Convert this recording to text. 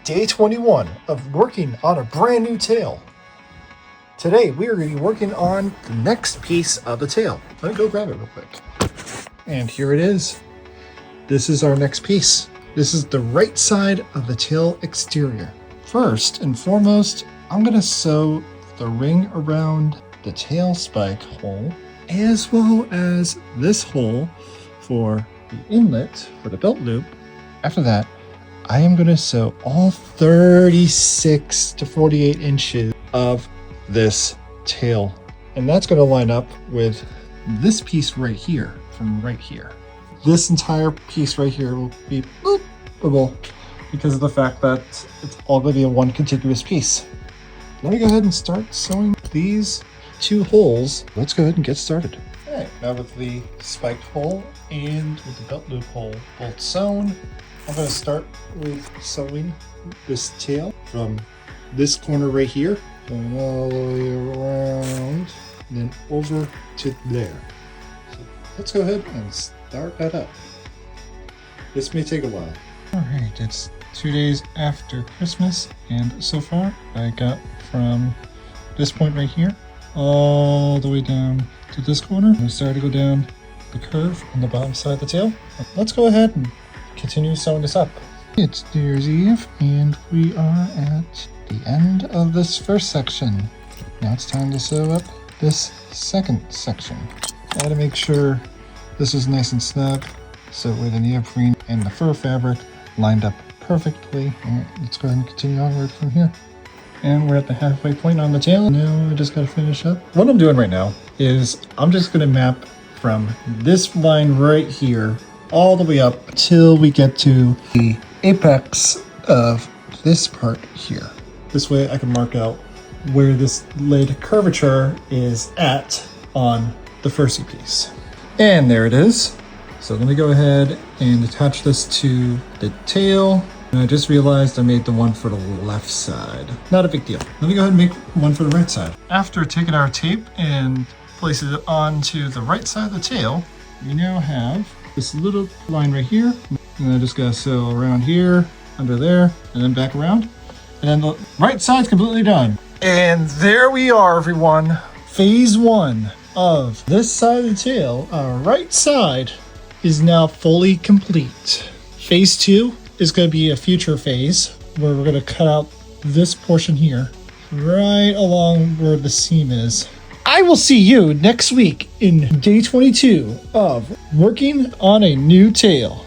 Day 21 of working on a brand new tail. Today we are going to be working on the next piece of the tail. Let me go grab it real quick. And here it is. This is our next piece. This is the right side of the tail exterior. First and foremost, I'm going to sew the ring around the tail spike hole, as well as this hole for the inlet for the belt loop. After that, I am going to sew all 36 to 48 inches of this tail. And that's going to line up with this piece right here, from right here. This entire piece right here will be boopable because of the fact that it's all going to be in one contiguous piece. Let me go ahead and start sewing these two holes. Let's go ahead and get started. All right, now with the spiked hole and with the belt loop hole both sewn, I'm going to start with sewing this tail from this corner right here, going all the way around, and then over to there. So let's go ahead and start that up. This may take a while. All right, it's 2 days after Christmas, and so far I got from this point right here all the way down to this corner. I'm starting to go down the curve on the bottom side of the tail. Let's go ahead and continue sewing this up. It's New Year's Eve and we are at the end of this first section. Now it's time to sew up this second section. I gotta make sure this is nice and snug so where the neoprene and the fur fabric lined up perfectly. And let's go ahead and continue onward from here. And we're at the halfway point on the tail. Now I just gotta finish up. What I'm doing right now is I'm just gonna map from this line right here all the way up till we get to the apex of this part here. This way I can mark out where this lid curvature is at on the first piece. And there it is. So let me go ahead and attach this to the tail. And I just realized I made the one for the left side. Not a big deal. Let me go ahead and make one for the right side. After taking our tape and placing it onto the right side of the tail, we now have this little line right here. And I just gotta sew around here, under there, and then back around. And then the right side's completely done. And there we are, everyone. Phase one of this side of the tail, our right side, is now fully complete. Phase two is going to be a future phase where we're going to cut out this portion here right along where the seam is. I will see you next week in day 22 of working on a new tail.